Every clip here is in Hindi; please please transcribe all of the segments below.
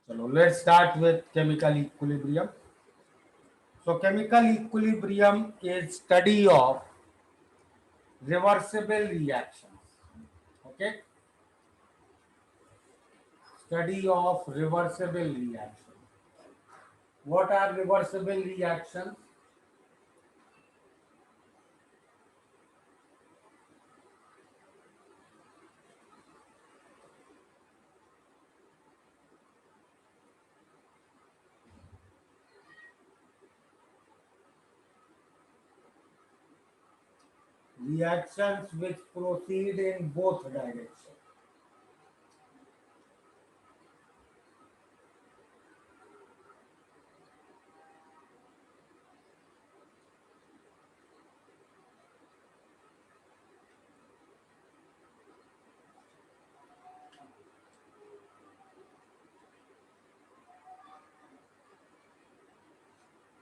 So let's start with chemical equilibrium. So chemical equilibrium is study of reversible reactions. Okay, study of reversible reactions. What are reversible reactions? Reactions which proceed in both directions.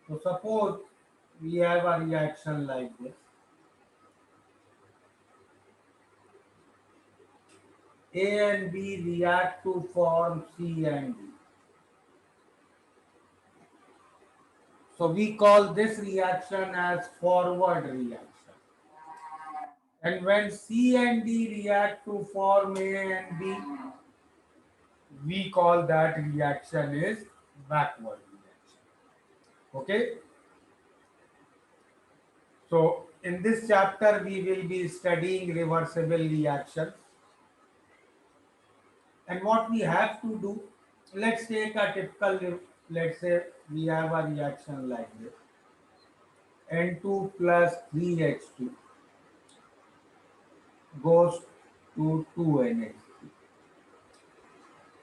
So suppose we have a reaction like this. A and B react to form C and D. So we call this reaction as forward reaction. And when C and D react to form A and B, we call that reaction is backward reaction. Okay. So in this chapter, we will be studying reversible reactions. And what we have to do, let's take a typical, let's say we have a reaction like this. N2 plus 3H2 goes to 2NH3.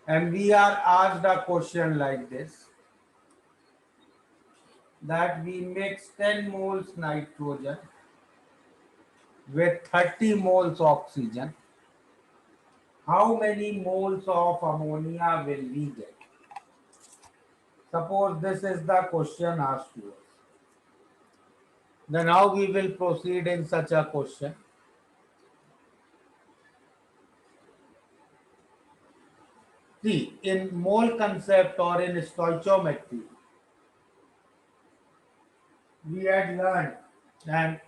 And we are asked a question like this, that we mix 10 moles nitrogen with 30 moles oxygen. How many moles of ammonia will we get? Suppose this is the question asked to us. Then how we will proceed in such a question? See, in mole concept or in stoichiometry, we had learned, and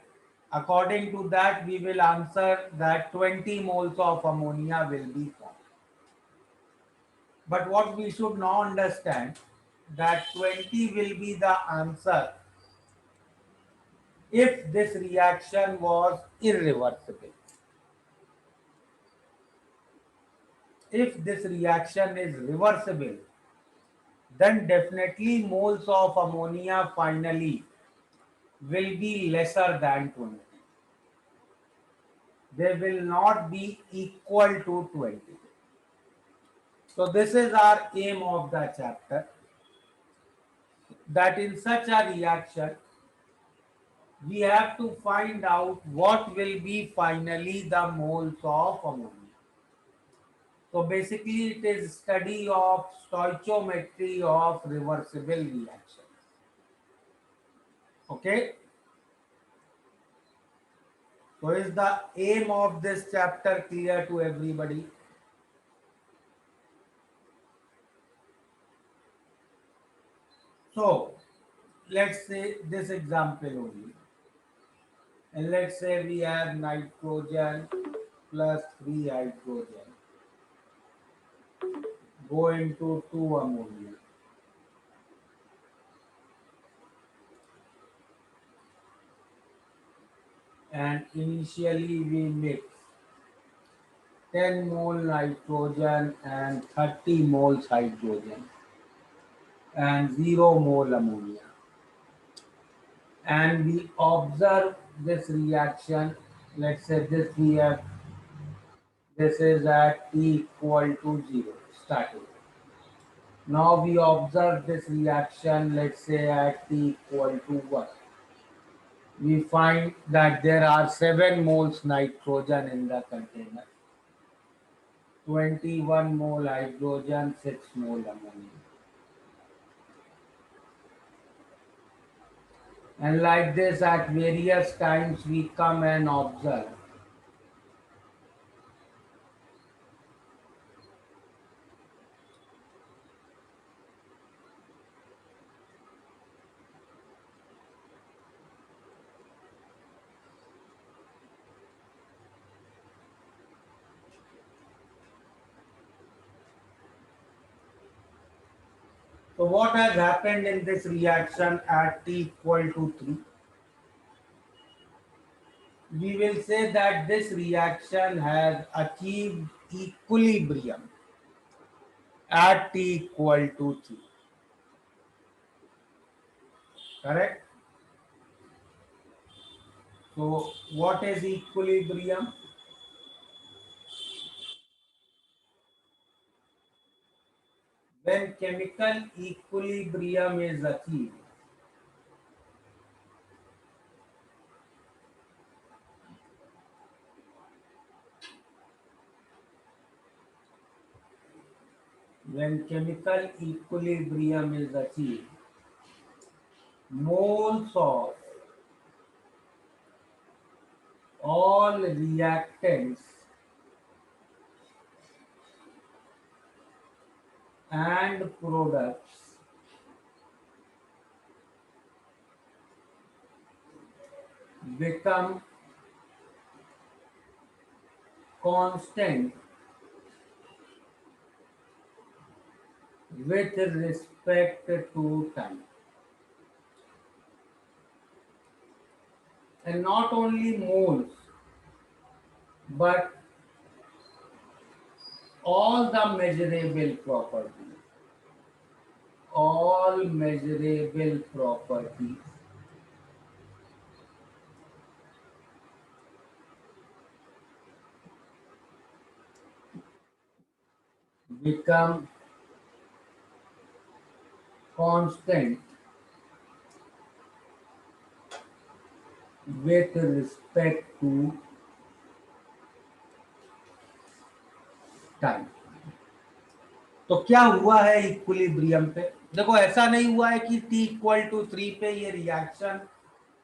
according to that, we will answer that 20 moles of ammonia will be formed. But what we should now understand, that 20 will be the answer if this reaction was irreversible. If this reaction is reversible, then definitely moles of ammonia finally will be lesser than 20. They will not be equal to 20. So this is our aim of the chapter, that in such a reaction, we have to find out what will be finally the moles of ammonia. So basically it is study of stoichiometry of reversible reactions. Okay. So is the aim of this chapter clear to everybody? So let's say this example only. And let's say we have nitrogen plus 3 hydrogen go into 2 ammonia. And initially we mix 10 mole nitrogen and 30 moles hydrogen and 0 mole ammonia. And we observe this reaction. Let's say this we have, this is at T equal to 0 starting. Now we observe this reaction, let's say at T equal to 1. We find that there are 7 moles nitrogen in the container, 21 mole hydrogen, 6 mole ammonia. And like this, at various times, we come and observe. So what has happened in this reaction at T equal to 3? We will say that this reaction has achieved equilibrium at T equal to 3. Correct? So what is equilibrium? When chemical equilibrium is achieved, when chemical equilibrium is achieved, moles of all reactants and products become constant with respect to time. And not only moles, but all the measurable properties, all measurable properties become constant with respect to time. तो क्या हुआ है इक्विलिब्रियम पे? देखो ऐसा नहीं हुआ है कि T इक्वल टू 3 पे ये रिएक्शन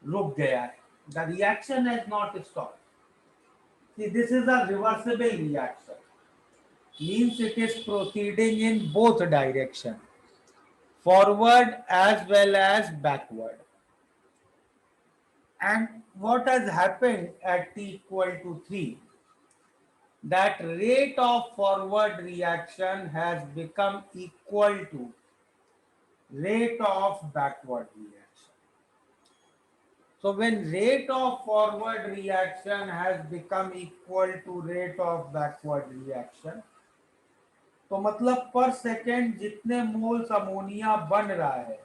रुक गया है. The reaction has not stop. See, this is a reversible reaction. Means it is proceeding in both direction, forward as well as backward. And what has happened at T equal to 3? That rate of forward reaction has become equal to rate of backward reaction. So when rate of forward reaction has become equal to rate of backward reaction, तो मतलब पर सेकेंड जितने मोल्स अमोनिया बन रहा है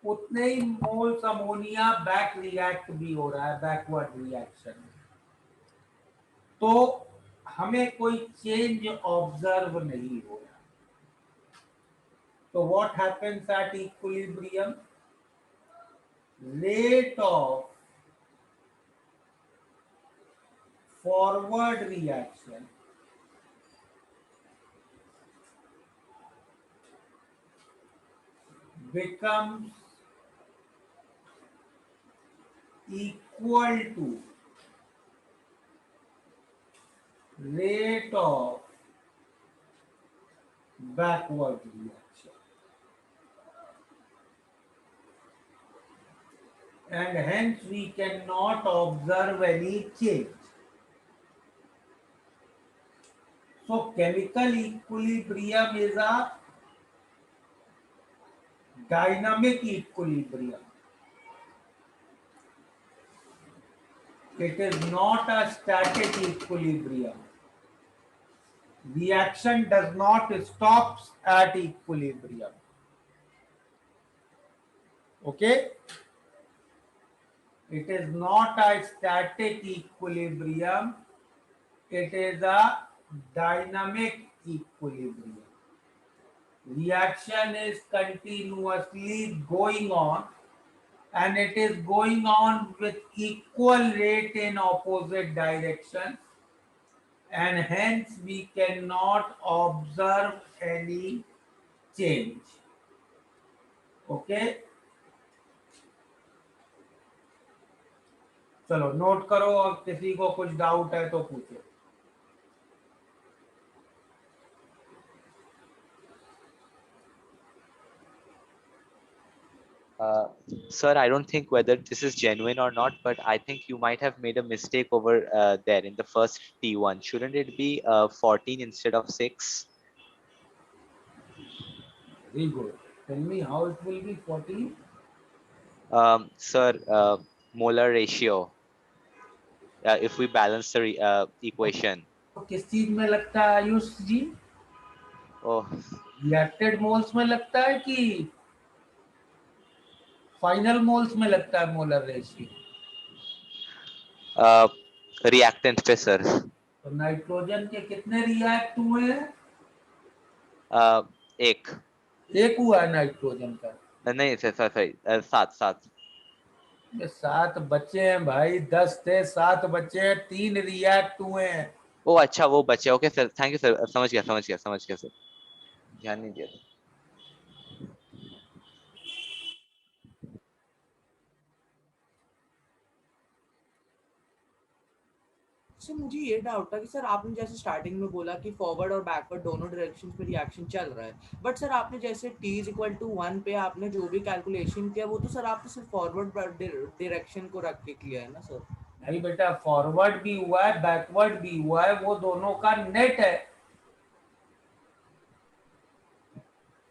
उतने ही मोल्स अमोनिया बैक रिएक्ट भी हो रहा है बैकवर्ड रिएक्शन. तो हमें कोई चेंज ऑब्जर्व नहीं हो रहा. तो what happens at equilibrium? Rate of forward reaction becomes equal to rate of backward reaction, and hence we cannot observe any change. So chemical equilibrium is a dynamic equilibrium. It is not a static equilibrium. Reaction does not stop at equilibrium. Okay? It is not a static equilibrium. It is a dynamic equilibrium. Reaction is continuously going on, and it is going on with equal rate in opposite directions, and hence we cannot observe any change. Okay? चलो नोट करो और किसी को कुछ डाउट है तो पूछो. Sir, I don't think whether this is genuine or not, but I think you might have made a mistake over there in the first T1. Shouldn't it be 14 instead of 6? Very good. Tell me how it will be 40. Sir, molar ratio. If we balance the equation. तो किस चीज में लगता है आयुष जी? Oh, रिएक्टेड मोल्स में लगता है कि फाइनल मोल्स में लगता है मोलर रेशियो? reactant पे सर. तो नाइट्रोजन के कितने रिएक्ट हुए हैं? एक. एक हुआ है नाइट्रोजन का। नहीं सर सॉरी, सात सात. ये 7 बचे हैं भाई, 10 थे, 7 बचे हैं, 3 रिएक्ट हुए हैं। ओ अच्छा, वो बचे. Okay sir, thank you sir, समझ गया समझ गया समझ गया सर, ध्यान नहीं दिया. सर मुझे ये डाउट था कि सर आपने जैसे स्टार्टिंग में बोला कि फॉरवर्ड और बैकवर्ड दोनों डायरेक्शन में रिएक्शन चल रहा है, बट सर आपने जैसे t इज इक्वल टू 1 पे आपने जो भी कैलकुलेशन किया वो तो सर आपने सिर्फ फॉरवर्ड डायरेक्शन को रख के किया है ना सर? नहीं बेटा, फॉरवर्ड भी हुआ है, बैकवर्ड भी हुआ है, वो दोनों का नेट है।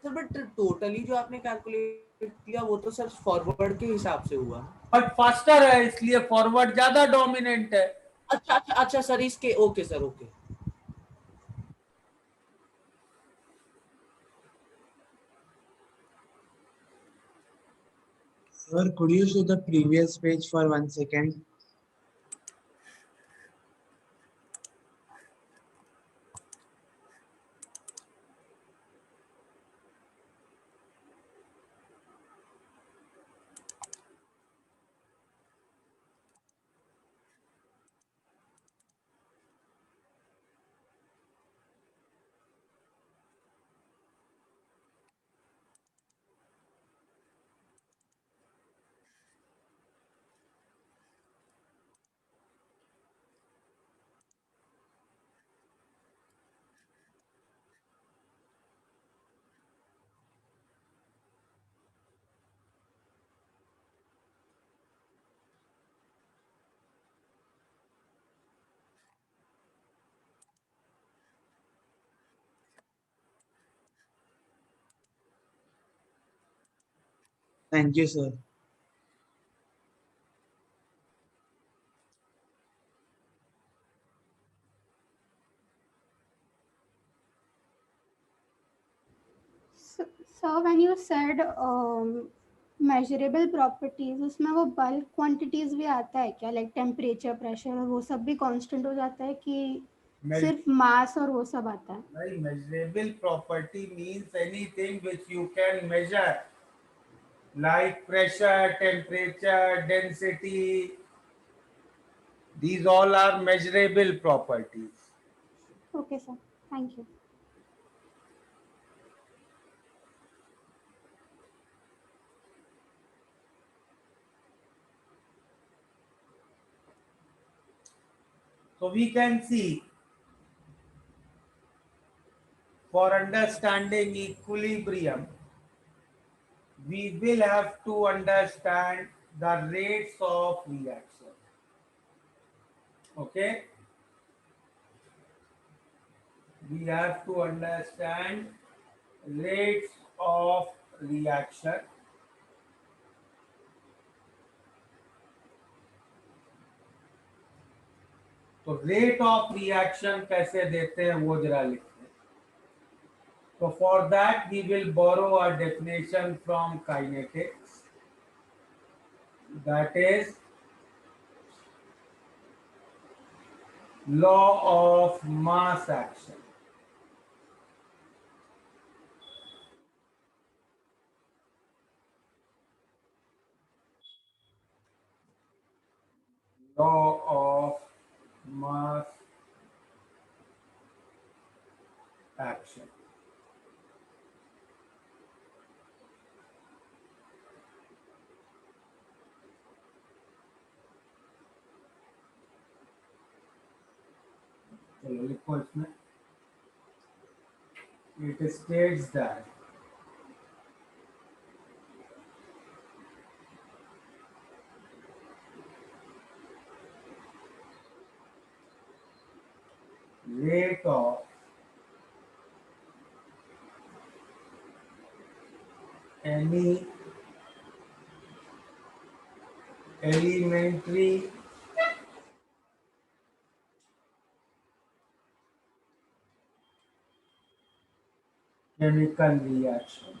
सर बट टोटली जो आपने कैलकुलेट किया वो तो सर फॉरवर्ड के हिसाब से हुआ। बट फास्टर है, इसलिए फॉरवर्ड ज्यादा डोमिनेंट है। अच्छा अच्छा अच्छा सर, इसके okay sir, okay. Sir, could you show the previous page for 1 second? Thank you, sir. So when you said measurable properties, उसमें वो bulk quantities भी आता है क्या, like temperature, pressure और वो सब भी constant हो जाता है कि सिर्फ mass और वो सब आता है? नहीं, measurable property means anything which you can measure, like pressure, temperature, density. These all are measurable properties. Okay sir, thank you. So we can see, for understanding equilibrium, we will have to understand the rates of reaction. Okay? We have to understand rates of reaction. तो रेट ऑफ रिएक्शन कैसे देते हैं वो जरा लिखते हैं. So for that we will borrow a definition from kinetics, that is law of mass action. Law of mass action. चलो लिखो इसमें. It states that rate of any elementary chemical reaction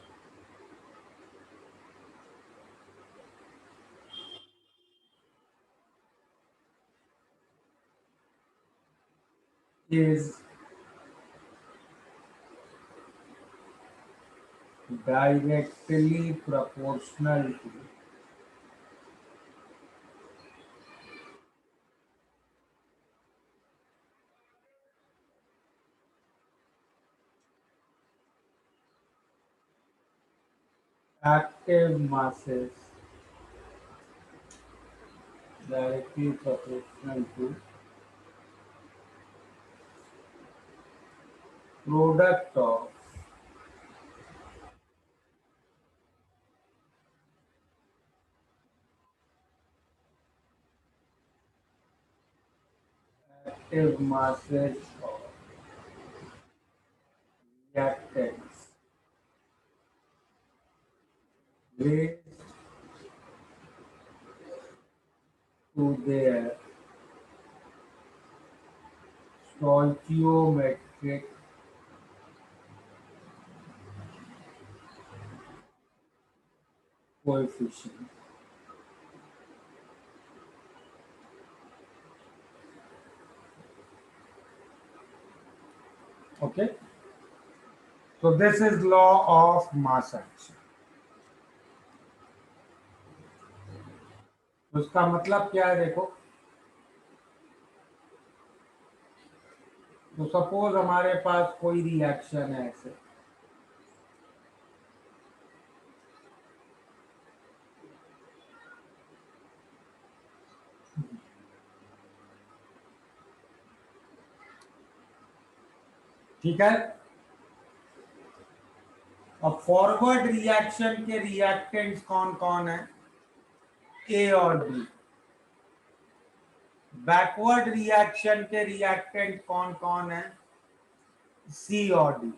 is directly proportional to active masses, directly proportional to product of active masses of reactants raised to their stoichiometric coefficient. Okay, so this is law of mass action. उसका मतलब क्या है देखो, तो सपोज हमारे पास कोई रिएक्शन है ऐसे, ठीक है। अब फॉरवर्ड रिएक्शन के रिएक्टेंट्स कौन कौन है, ए और बी। बैकवर्ड रिएक्शन के रिएक्टेंट कौन कौन है, सी और डी।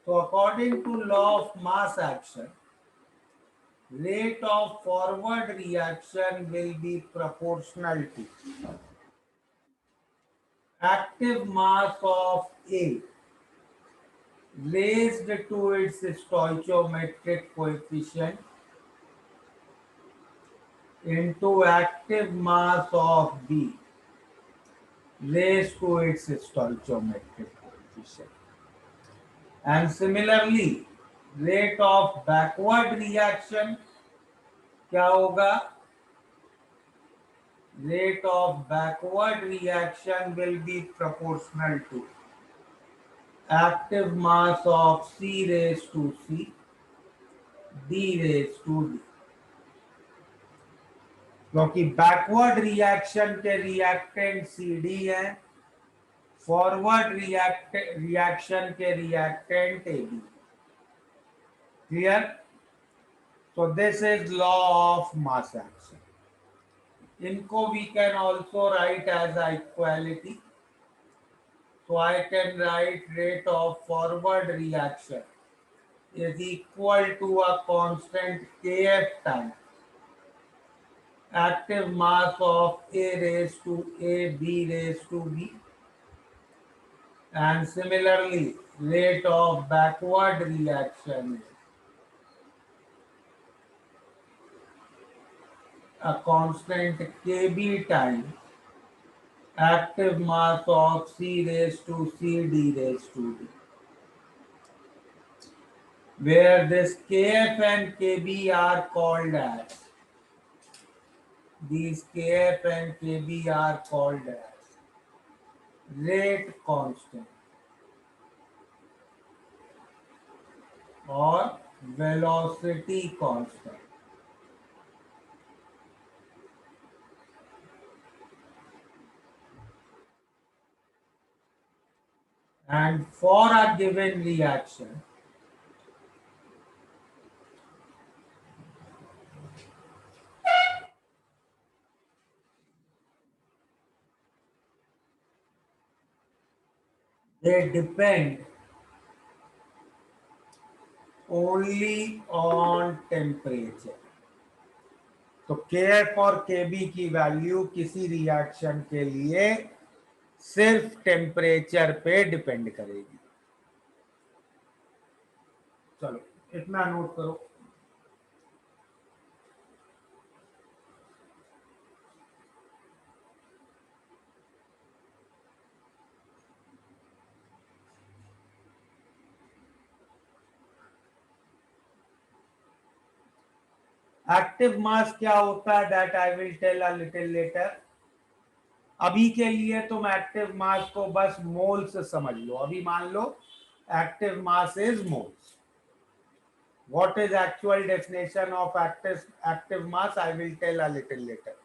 तो according to law of mass action, rate of forward reaction will be proportional to active mass of A raised to its stoichiometric coefficient into active mass of B raised to its stoichiometric coefficient. And similarly, rate of backward reaction क्या होगा, rate of backward reaction will be proportional to active mass of C raised to C, D raised to D. क्योंकि बैकवर्ड रिएक्शन के रिएक्टेंट सी डी है, फॉरवर्ड रिएक्शन के reactant A B. Clear? So this is law of mass action. इनको we can also write as equality. So I can write rate of forward reaction is equal to a constant kf time active mass of A raised to A, B raised to B, and similarly rate of backward reaction is a constant Kb time active mass of C raised to C, D raised to D, where this Kf and Kb are called as, these Kf and Kb are called as rate constant or velocity constant. And for a given reaction, they depend only on temperature. तो Kf और Kb की वैल्यू किसी रिएक्शन के लिए सिर्फ टेम्परेचर पे डिपेंड करेगी। चलो इतना नोट करो। एक्टिव मास क्या होता है, that I will tell a little later. अभी के लिए तुम एक्टिव मास को बस मोल से समझ लो। अभी मान लो active mass is moles. What is actual definition of active mass, I will tell a little later.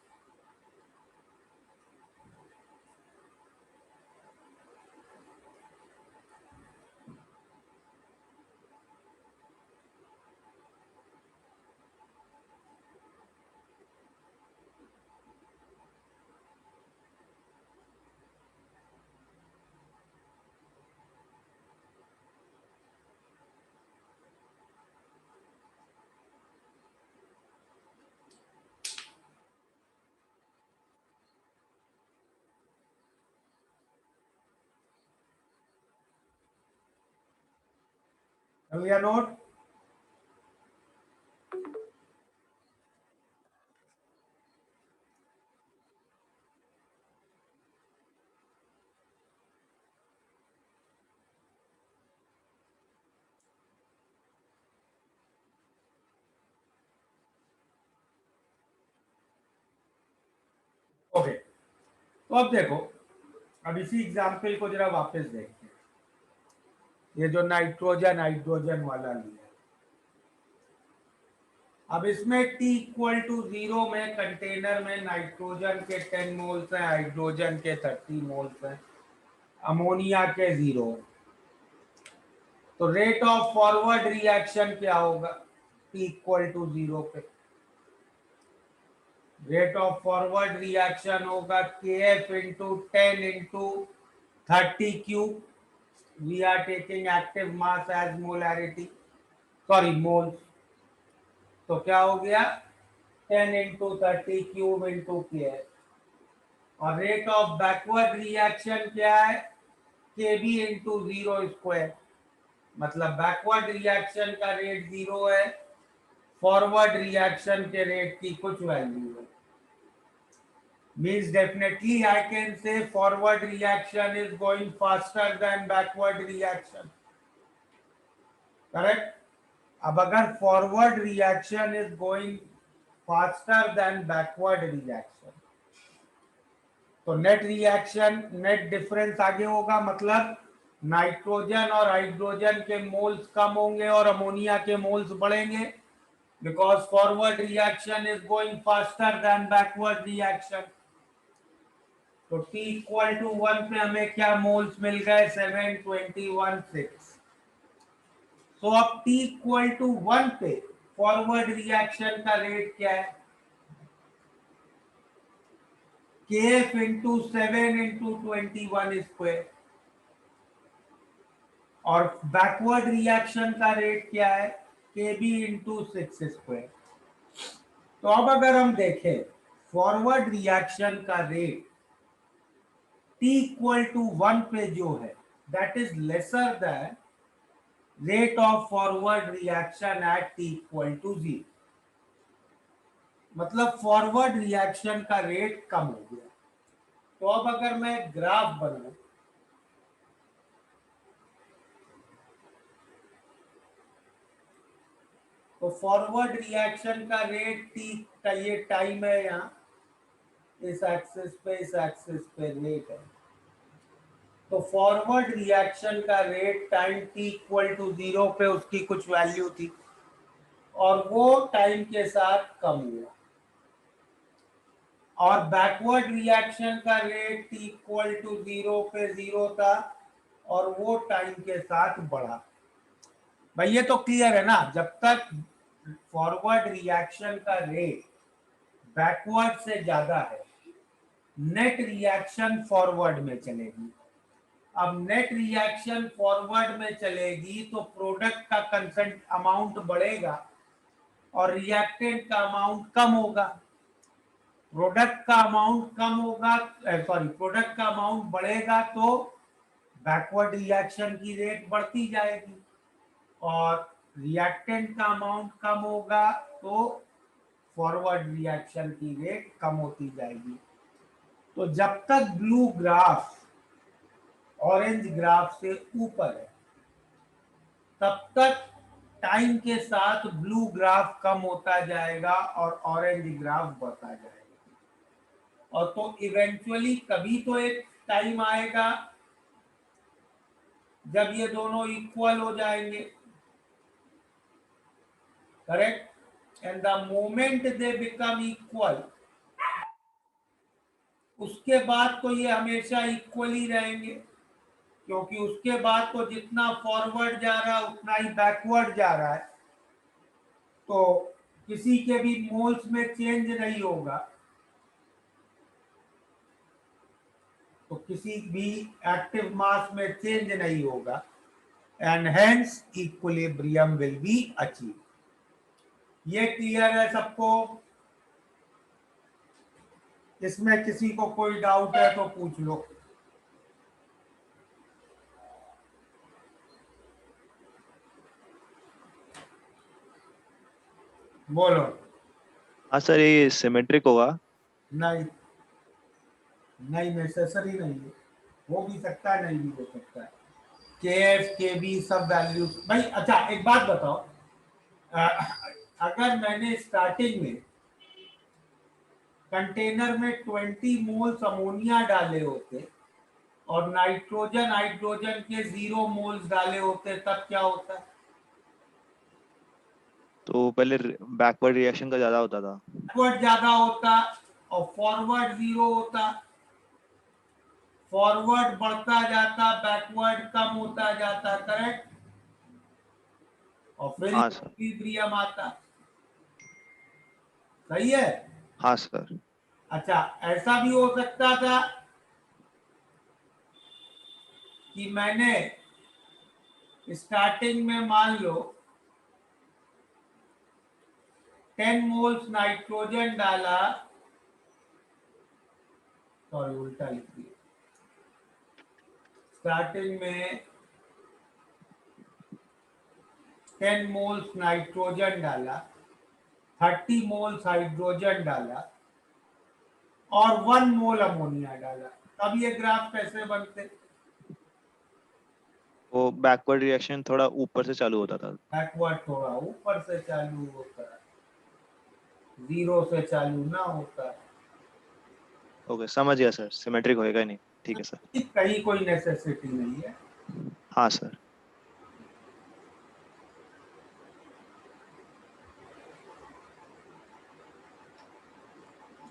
Note. Okay, तो अब देखो, अब इसी एग्जाम्पल को जरा वापस देखते हैं। ये जो नाइट्रोजन हाइड्रोजन वाला लिया, अब इसमें T इक्वल टू 0 में कंटेनर में नाइट्रोजन के 10 मोल्स हैं, हाइड्रोजन के 30 मोल्स हैं, अमोनिया के 0। तो रेट ऑफ फॉरवर्ड रिएक्शन क्या होगा T इक्वल टू 0 पे? रेट ऑफ फॉरवर्ड रिएक्शन होगा Kf into 10 into 30 cube. We are taking active mass as molarity, sorry moles. तो क्या हो गया 10 इंटू 30 क्यूब इंटू Kf। और रेट ऑफ बैकवर्ड रिएक्शन क्या है Kb इंटू 0 स्क्वायर। मतलब बैकवर्ड रिएक्शन का रेट 0 है, फॉरवर्ड रिएक्शन के रेट की कुछ वैल्यू है। Means definitely I can say forward reaction is going faster than backward reaction. Correct? अब अगर forward reaction is going faster than backward reaction, तो नेट रिएक्शन नेट डिफरेंस आगे होगा। मतलब नाइट्रोजन और हाइड्रोजन के मोल्स कम होंगे और अमोनिया के मोल्स बढ़ेंगे, because forward reaction is going faster than backward reaction. तो T इक्वल टू 1 पे हमें क्या मोल्स मिल गए 721.6। तो अब T इक्वल टू 1 पे फॉरवर्ड रिएक्शन का रेट क्या है Kf इंटू 7 इंटू 21 स्क्वायर। और बैकवर्ड रिएक्शन का रेट क्या है Kb इंटू 6 स्क्वायर। तो अब अगर हम देखें फॉरवर्ड रिएक्शन का रेट T इक्वल टू 1 पे जो है that is lesser than rate of forward reaction at T equal to 0। मतलब फॉरवर्ड रिएक्शन का रेट कम हो गया। तो अब अगर मैं ग्राफ बनाऊं, तो फॉरवर्ड रिएक्शन का रेट T का ये टाइम है, यहाँ इस एक्सिस पे रेट है। तो फॉरवर्ड रिएक्शन का rate time T equal to 0 पे उसकी कुछ वैल्यू थी और वो टाइम के साथ कम हुआ। और बैकवर्ड रिएक्शन का रेट T इक्वल टू 0 पे 0 था और वो टाइम के साथ बढ़ा। भाई ये तो क्लियर है ना, जब तक फॉरवर्ड रिएक्शन का रेट बैकवर्ड से ज्यादा है नेट रिएक्शन फॉरवर्ड में चलेगी। अब नेट रिएक्शन फॉरवर्ड में चलेगी तो प्रोडक्ट का कंसेंट अमाउंट बढ़ेगा और रिएक्टेंट का अमाउंट कम होगा। प्रोडक्ट का अमाउंट कम होगा, प्रोडक्ट का अमाउंट बढ़ेगा तो बैकवर्ड रिएक्शन की रेट बढ़ती जाएगी, और रिएक्टेंट का अमाउंट कम होगा तो फॉरवर्ड रिएक्शन की रेट कम होती जाएगी। तो जब तक ब्लू ग्राफ ऑरेंज ग्राफ से ऊपर है तब तक टाइम के साथ ब्लू ग्राफ कम होता जाएगा और ऑरेंज ग्राफ बढ़ता जाएगा। और तो इवेंचुअली कभी तो एक टाइम आएगा जब ये दोनों इक्वल हो जाएंगे, correct. And the moment they become equal, उसके बाद तो ये हमेशा इक्वल ही रहेंगे, क्योंकि उसके बाद तो जितना फॉरवर्ड जा रहा है उतना ही बैकवर्ड जा रहा है, तो किसी के भी मोल्स में चेंज नहीं होगा, तो किसी भी एक्टिव मास में चेंज नहीं होगा, and hence equilibrium will be achieve. ये क्लियर है सबको? इसमें किसी को कोई डाउट है तो पूछ लो। बोलो। हाँ सर, ये सिमेट्रिक होगा? नहीं, नहीं नेसेसरी नहीं है, हो भी सकता है नहीं भी हो सकता है। के एफ के बी सब वैल्यू भाई। अच्छा एक बात बताओ, अगर मैंने स्टार्टिंग में कंटेनर में 20 मोल्स अमोनिया डाले होते और नाइट्रोजन हाइड्रोजन के 0 मोल्स डाले होते तब क्या होता? तो पहले बैकवर्ड रिएक्शन का ज्यादा होता था। बैकवर्ड ज्यादा होता और फॉरवर्ड 0 होता। फॉरवर्ड बढ़ता जाता, बैकवर्ड कम होता जाता, करेक्ट। और फिर हाँ सर। इक्विलिब्रियम आता। सही है? हाँ सर। अच्छा ऐसा भी हो सकता था कि मैंने स्टार्टिंग में मान लो 10 मोल्स नाइट्रोजन डाला, सॉरी उल्टा लिख दिया, स्टार्टिंग में 10 मोल्स नाइट्रोजन डाला, 30 मोल्स हाइड्रोजन डाला और 1 मोल अमोनिया डाला, तब ये ग्राफ कैसे बनते? वो बैकवर्ड रिएक्शन थोड़ा ऊपर से चालू होता था। बैकवर्ड थोड़ा ऊपर से चालू होता है, 0 से चालू ना होता। ओके, समझ गया सर, सिमेट्रिक होएगा ही नहीं। ठीक है सर। कहीं कोई नेसेसिटी नहीं है। हाँ सर।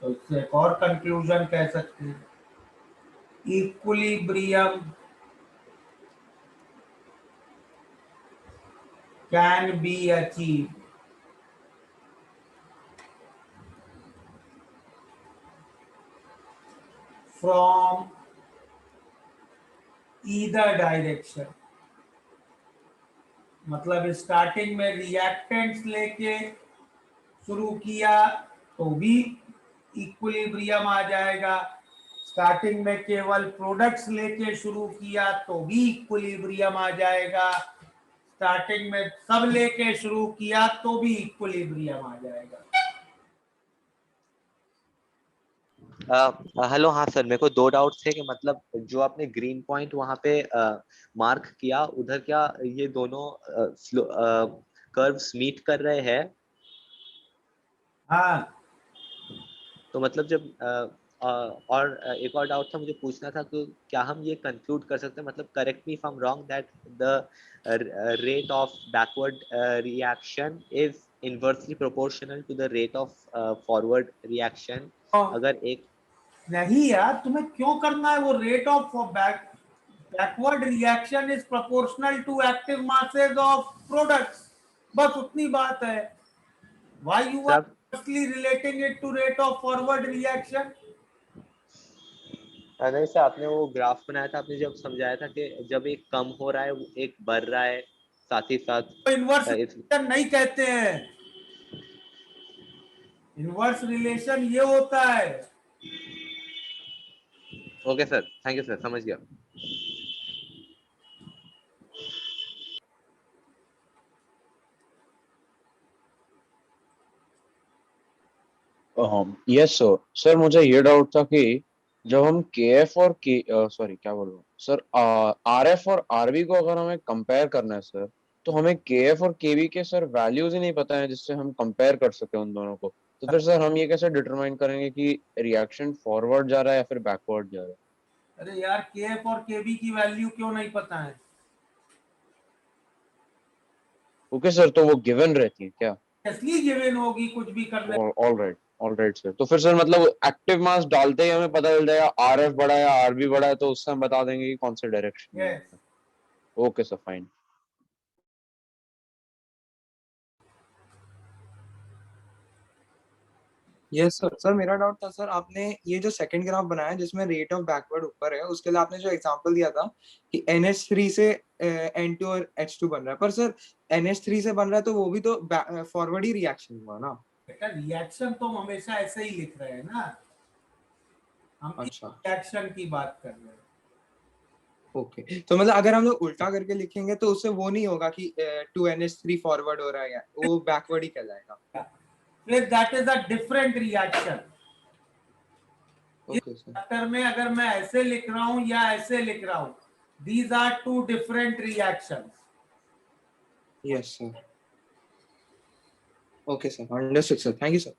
तो इससे एक और कंक्लूजन कह सकते हैं, equilibrium can be achieve from either direction. मतलब स्टार्टिंग में रिएक्टेंट्स लेके शुरू किया तो भी इक्विलिब्रियम आ जाएगा, स्टार्टिंग में केवल प्रोडक्ट्स लेके शुरू किया तो भी इक्विलिब्रियम आ जाएगा, स्टार्टिंग में सब लेके शुरू किया तो भी इक्विलिब्रियम आ जाएगा। हेलो। हाँ सर, मेरे को 2 डाउट थे कि मतलब जो आपने ग्रीन पॉइंट वहां पे मार्क किया उधर क्या ये दोनों कर्व्स मीट कर रहे हैं? हाँ तो मतलब जब और एक और डाउट था मुझे पूछना था कि क्या हम ये कंक्लूड कर सकते हैं, मतलब correct me if I am wrong, that the rate of backward reaction is inversely proportional to the rate of forward reaction? अगर एक नहीं यार, तुम्हें क्यों करना है वो rate of backward reaction is proportional to active masses of products, बस उतनी बात है। Why you are relating it to rate of forward reaction? नहीं सर, आपने वो ग्राफ बनाया था, आपने जब समझाया था कि जब एक कम हो रहा है एक बढ़ रहा है साथ ही साथ। तो इन्वर्स रिलेशन नहीं कहते हैं, इन्वर्स रिलेशन ये होता है। Okay sir, thank you sir, समझ गया। Yes sir. सर मुझे ये डाउट था कि जब हम के एफ और के सॉरी क्या बोल रहा हूँ सर, आर एफ और आरबी को अगर हमें कंपेयर करना है सर, तो हमें के एफ और के बी के सर वैल्यूज ही नहीं पता है जिससे हम कंपेयर कर सके उन दोनों को। तो फिर सर हम ये कैसे डिटरमाइन करेंगे कि रिएक्शन फॉरवर्ड जा रहा है या फिर बैकवर्ड जा रहा है? अरे यार, के एफ और के बी की वैल्यू क्यों नहीं पता है? ओके सर, तो वो गिवन रहती है क्या? इसलिए गिवन होगी कुछ भी करने। All right sir. तो फिर सर मतलब एक्टिव मास डालते ही हमें पता चल जाएगा आर एफ बड़ा है या आरबी बड़ा है, तो उससे हम बता देंगे कि कौन से डायरेक्शन में यस। है। Okay sir, fine. Yes sir. Sir मेरा डाउट था सर, आपने ये जो सेकंड ग्राफ बनाया है जिसमें रेट ऑफ बैकवर्ड ऊपर है, उसके लिए आपने जो एग्जांपल दिया था कि NH3 से N2 और H2 बन रहा है, पर सर NH3 से बन रहा है तो वो भी तो फॉरवर्ड ही रिएक्शन हुआ ना। बेटा रिएक्शन तो हम हमेशा ऐसे ही लिख रहे हैं ना, हम अच्छा रिएक्शन की बात कर रहे हैं। ओके, तो मतलब अगर हम लोग उल्टा करके लिखेंगे तो उससे वो नहीं होगा कि 2NH3 फॉरवर्ड हो रहा है, वो बैकवर्ड ही कहलाएगा। फिर that is a different reaction. इस ओके सर। चैप्टर में अगर मैं ऐसे लिख रहा हूं या ऐसे लिख रहा हूं, these are two different reactions. Yes sir. Okay sir, understood sir, thank you sir.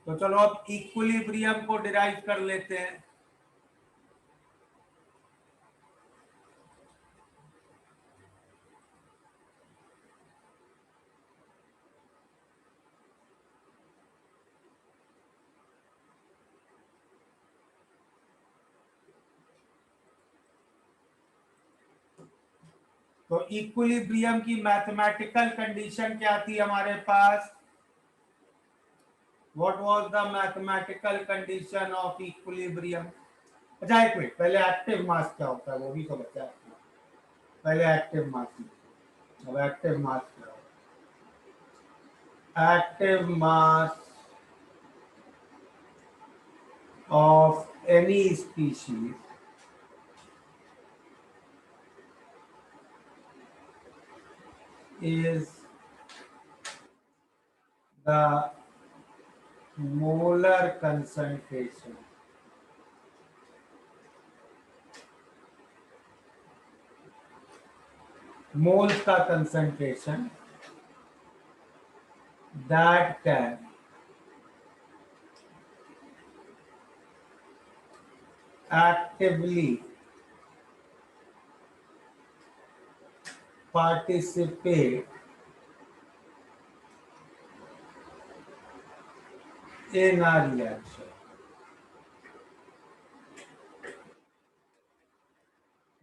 तो चलो अब इक्विलिब्रियम को डिराइव कर लेते हैं। तो इक्विलिब्रियम की मैथमेटिकल कंडीशन क्या थी हमारे पास? What was the mathematical condition of equilibrium? अच्छा एक मिनट, पहले एक्टिव मास क्या होता है वो भी तो बता। पहले एक्टिव मास, अब एक्टिव मास क्या होता है? Active mass of any species is the molar concentration moles का concentration that can actively participate in a reaction।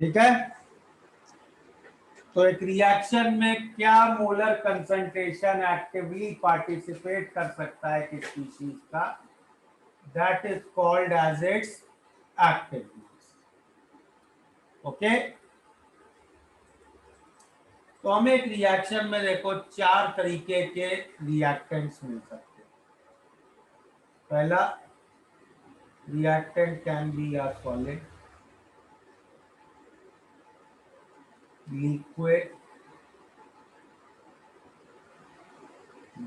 ठीक है, तो एक रिएक्शन में क्या मोलर कंसंट्रेशन एक्टिवली पार्टिसिपेट कर सकता है किस स्पीशीज का? That is called as its active mass. Okay, तो हमें एक रिएक्शन में देखो चार तरीके के रिएक्टेंट्स मिल सकते हैं। पहला, reactant can be a solid, liquid,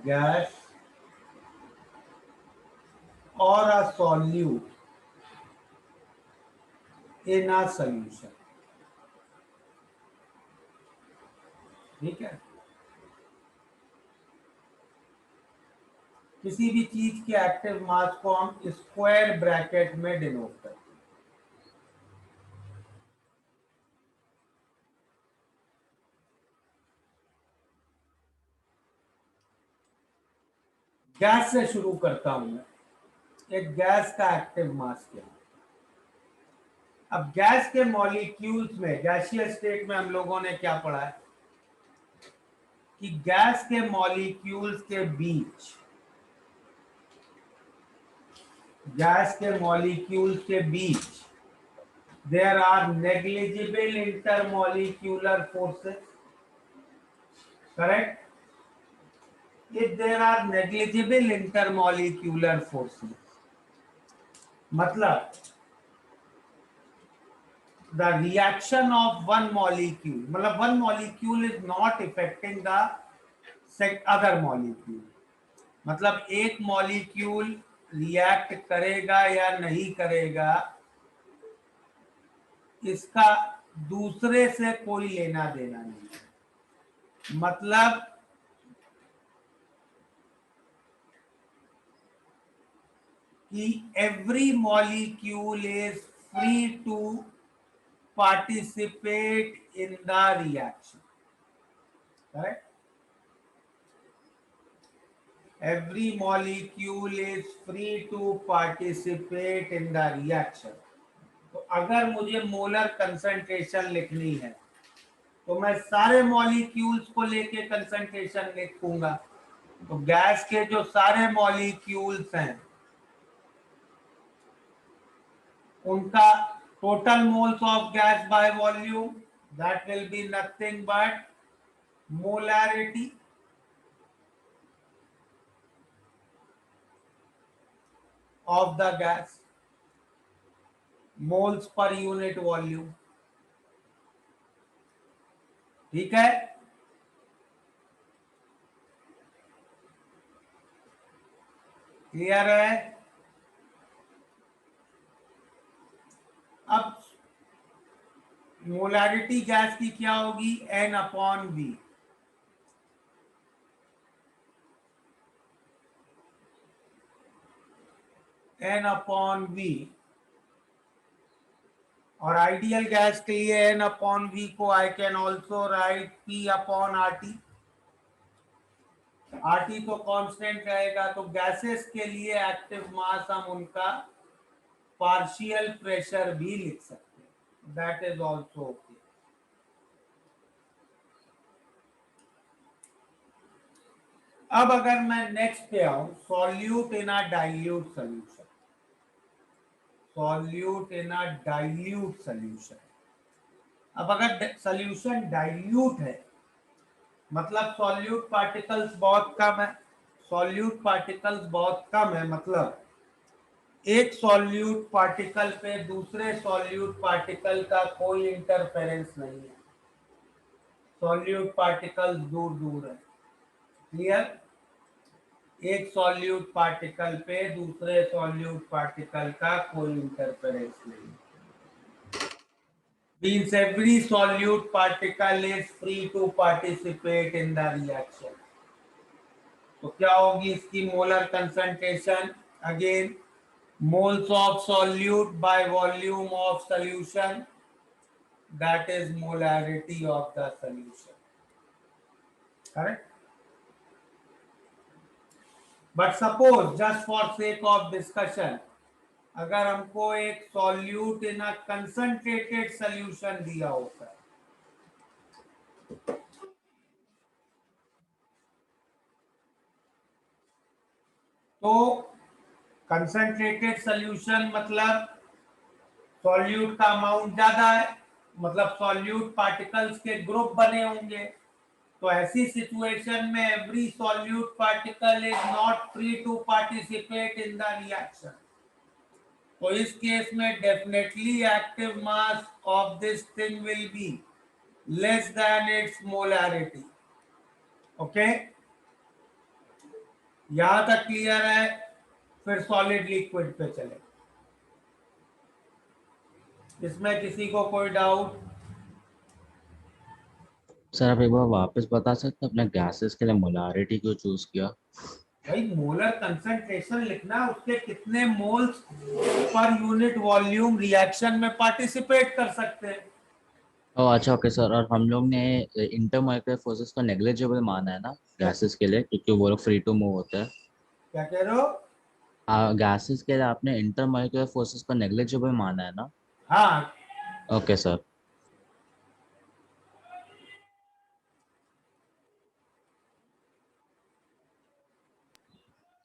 gas और a solute in a solution। ठीक है, किसी भी चीज के एक्टिव मास को हम स्क्वायर ब्रैकेट में डिनोट करते हैं। गैस से शुरू करता हूं मैं। एक गैस का एक्टिव मास क्या है? अब गैस के मॉलिक्यूल्स में, गैसियस स्टेट में हम लोगों ने क्या पढ़ा है? कि गैस के मॉलिक्यूल्स के बीच, गैस के मॉलिक्यूल्स के बीच there are negligible intermolecular forces, correct? If there are negligible intermolecular forces, मतलब the reaction of one molecule, मतलब one molecule is not affecting the other molecule, मतलब एक molecule react करेगा या नहीं करेगा इसका दूसरे से कोई लेना देना नहीं, मतलब कि every molecule is free to participate in the reaction, correct? Every molecule is free to participate in the reaction. तो अगर मुझे मोलर कंसंट्रेशन लिखनी है तो मैं सारे मॉलिक्यूल्स को लेके कंसंट्रेशन लिखूंगा। तो गैस के जो सारे मॉलिक्यूल्स हैं उनका total moles of gas by volume, that will be nothing but molarity of the gas, moles per unit volume, ठीक है। क्लियर है? अब मोलैरिटी गैस की क्या होगी? N upon V, N upon V, और आइडियल गैस के लिए N अपॉन V को I can also right P upon RT। RT तो कांस्टेंट रहेगा, तो गैसेस के लिए एक्टिव मास हम उनका पार्शियल प्रेशर भी लिख सकते हैं, दैट इज ऑल्सो ओके। अब अगर मैं नेक्स्ट पे आऊं, solute in a dilute solution, solute in a dilute solution. अब अगर सोल्यूशन डाइल्यूट है मतलब सॉल्यूट पार्टिकल्स बहुत कम है, सॉल्यूट पार्टिकल्स बहुत कम है मतलब एक सॉल्यूट पार्टिकल पे दूसरे सॉल्यूट पार्टिकल का कोई इंटरफेरेंस नहीं है, सॉल्यूट पार्टिकल्स दूर दूर है। क्लियर? एक सॉल्यूट पार्टिकल पे दूसरे सॉल्यूट पार्टिकल का कोई इंटरफेरेंस नहीं, means every solute particle is free to participate in the reaction। तो क्या होगी इसकी molar concentration? Again moles of solute by volume of solution, that is molarity of the solution, correct? But suppose just for sake of discussion अगर हमको एक solute in a concentrated solution दिया होता है तो कंसंट्रेटेड सॉल्यूशन मतलब सॉल्यूट का अमाउंट ज्यादा है, मतलब सॉल्यूट पार्टिकल्स के ग्रुप बने होंगे, तो ऐसी सिचुएशन में every solute particle is not free to participate in the reaction. तो इस केस में definitely active mass of this thing will be less than its molarity. Okay, यहां तक क्लियर है? फिर सॉलिड लिक्विड पे चले, इसमें किसी को कोई डाउट? सर आप एक बार वापस बता सकते हैं अपने गैसेस के लिए मोलारिटी क्यों चूज किया? भाई मोलर कंसंट्रेशन लिखना, उसके कितने moles per unit volume reaction में पार्टिसिपेट कर सकते हैं। ओह अच्छा, ओके सर। और हम लोग ने इंटरमॉलिक्यूलर फोर्सेस को नेग्लिजिबल माना है ना गैसेस के लिए, क्योंकि वो लोग फ्री टू मूव होते हैं। क्या कह रहे हो? गैसेस के लिए आपने इंटरमॉलिक्यूलर फोर्सेस को नेग्लिजिबल माना है ना? हाँ, ओके सर।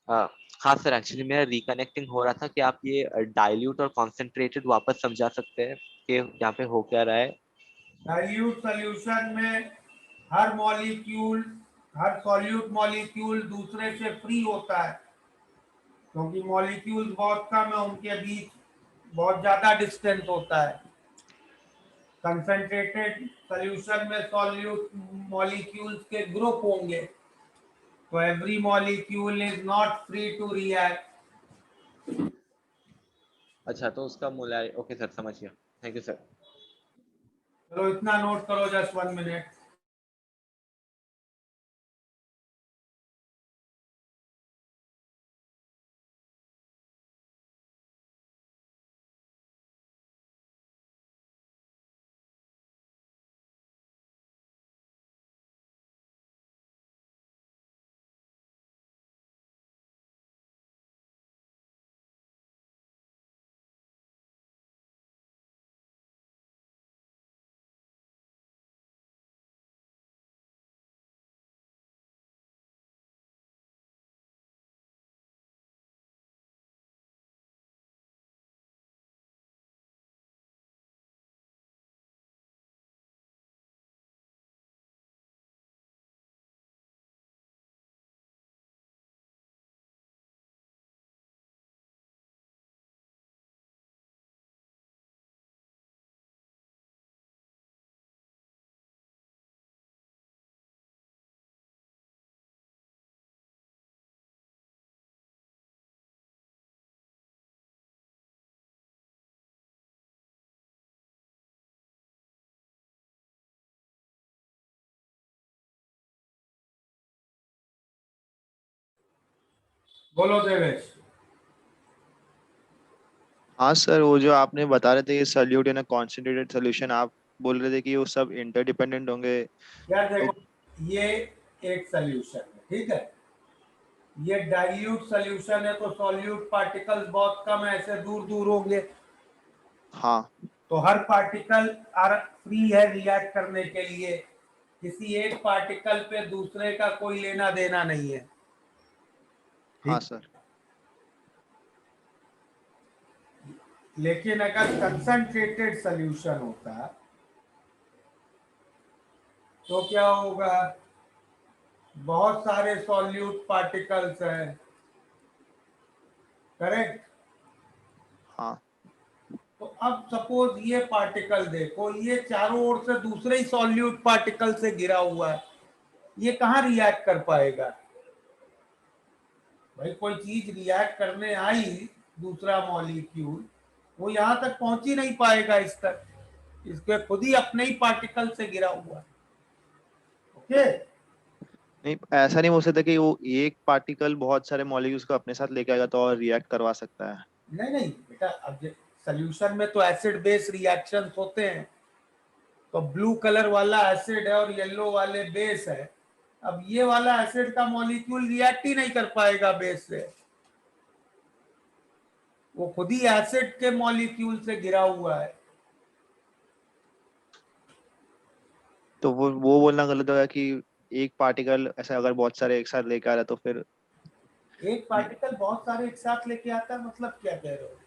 हाँ सर, एक्चुअली मेरा रिकनेक्टिंग हो रहा था कि आप ये डाइल्यूट और कॉन्सेंट्रेटेड वापस समझा सकते हैं कि यहाँ पे हो क्या रहा है। डाइल्यूट सॉल्यूशन में हर मॉलिक्यूल, हर सॉल्यूट मॉलिक्यूल दूसरे से फ्री होता है, क्योंकि मॉलिक्यूल्स बहुत कम है, उनके बीच बहुत ज्यादा डिस्टेंस होता है। कंसंट्रेटेड सॉल्यूशन में सॉल्यूट मॉलिक्यूल्स के ग्रुप होंगे, तो every molecule is not free to react. अच्छा, तो उसका मोलार, ओके सर, समझ गया। Thank you sir. चलो इतना नोट करो, जस्ट 1 मिनट। बोलो देवेश। हाँ सर, वो जो आपने बता रहे थे ये solute in a concentrated solution, आप बोल रहे थे कि वो सब इंटरडिपेंडेंट होंगे। यार तो देखो, ये एक सॉल्यूशन है, ठीक है। ये डाइल्यूट सॉल्यूशन है, तो सॉल्यूट पार्टिकल्स बहुत कम है, ऐसे दूर दूर होंगे, हाँ तो हर पार्टिकल फ्री है रिएक्ट करने के लिए। किसी एक पार्टिकल पे दूसरे का कोई लेना देना नहीं है, हाँ ठीक। सर। लेकिन अगर कंसंट्रेटेड सॉल्यूशन होता तो क्या होगा, बहुत सारे सॉल्यूट पार्टिकल्स हैं, करेक्ट। हाँ तो अब सपोज ये पार्टिकल देखो, ये चारों ओर से दूसरे ही सॉल्यूट पार्टिकल से घिरा हुआ है, ये कहाँ रिएक्ट कर पाएगा भाई? कोई चीज रिएक्ट करने आई, दूसरा मॉलिक्यूल, वो यहाँ तक पहुंच ही नहीं पाएगा इस तक, इसके खुद ही अपने ही पार्टिकल से घिरा हुआ है। ओके। नहीं, ऐसा नहीं हो सकता कि वो एक पार्टिकल बहुत सारे मॉलिक्यूल्स को अपने साथ लेके आएगा तो और रिएक्ट करवा सकता है। नहीं नहीं बेटा, अब सोल्यूशन में तो एसिड बेस रिएक्शंस होते हैं, तो ब्लू कलर वाला एसिड है और येलो वाले बेस है। अब ये वाला एसिड का मॉलिक्यूल रिएक्ट ही नहीं कर पाएगा बेस से, वो खुद ही एसिड के मॉलिक्यूल से घिरा हुआ है। तो वो बोलना गलत होगा कि एक पार्टिकल ऐसा अगर बहुत सारे एक साथ लेके आ रहा है तो फिर। एक पार्टिकल बहुत सारे एक साथ लेके आता है, मतलब क्या कह रहे हो?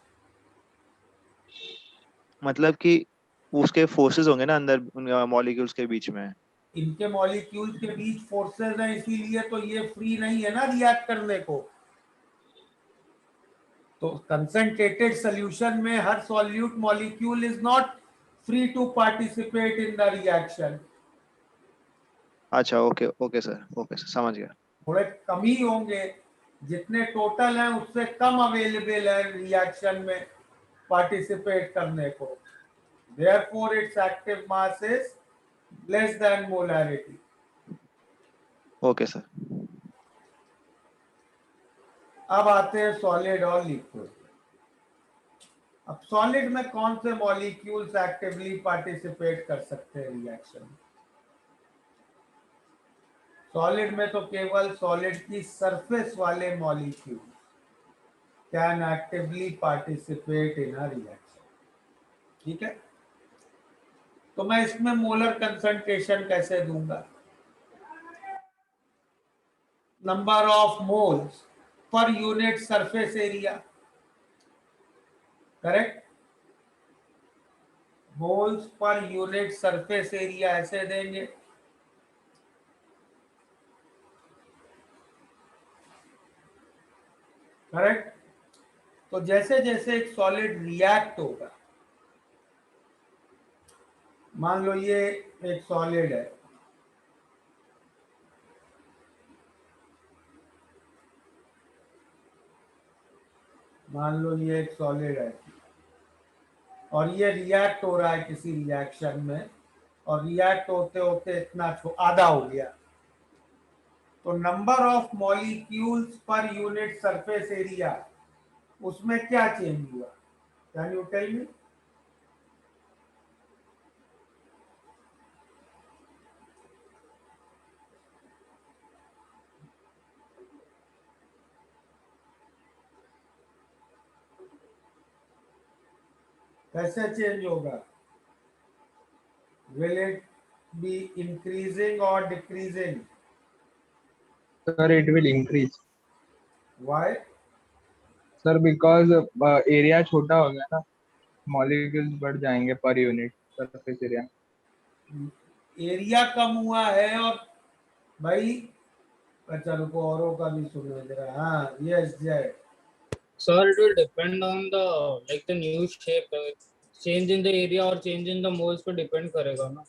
मतलब कि उसके फोर्सेस होंगे ना अंदर मॉलिक्यूल्स के बीच में। इनके मॉलिक्यूल के बीच फोर्सेस हैं, इसीलिए तो ये फ्री नहीं है ना रिएक्ट करने को। तो कंसंट्रेटेड सॉल्यूशन में हर solute molecule is not free to participate in the reaction. अच्छा, okay okay sir, okay sir, समझ गया। थोड़े कम ही होंगे, जितने टोटल हैं उससे कम अवेलेबल है रिएक्शन में पार्टिसिपेट करने को। therefore its active mass is less than molarity। Okay sir. अब आते हैं सॉलिड और लिक्विड। अब सॉलिड में कौन से मॉलिक्यूल्स एक्टिवली पार्टिसिपेट कर सकते हैं रिएक्शन में? सॉलिड में तो केवल सॉलिड की सरफेस वाले molecule can actively participate in a reaction, ठीक है। तो मैं इसमें मोलर कंसंट्रेशन कैसे दूंगा? Number of moles per unit surface area, correct, moles per unit surface area ऐसे देंगे। करेक्ट। तो जैसे जैसे एक सॉलिड रिएक्ट होगा, मान लो ये एक सॉलिड है, मान लो ये एक सॉलिड है और ये रिएक्ट हो रहा है किसी रिएक्शन में, और रिएक्ट होते होते इतना आधा हो गया, तो number of molecules per unit surface area, उसमें क्या चेंज हुआ? Can you tell me? कैसे चेंज होगा? विल इट बी इंक्रीजिंग और decreasing? Sir, it will increase. Why? Sir, because area छोटा हो गया ना, मॉलिक्यूल्स बढ़ जाएंगे per unit surface area. Area कम हुआ है और भाई, अच्छा रुको औरों का भी सुनो जरा। हाँ, यस जय। Sir, it will depend on the like the new shape. Change in the area or change in the moles पे depend करेगा ना।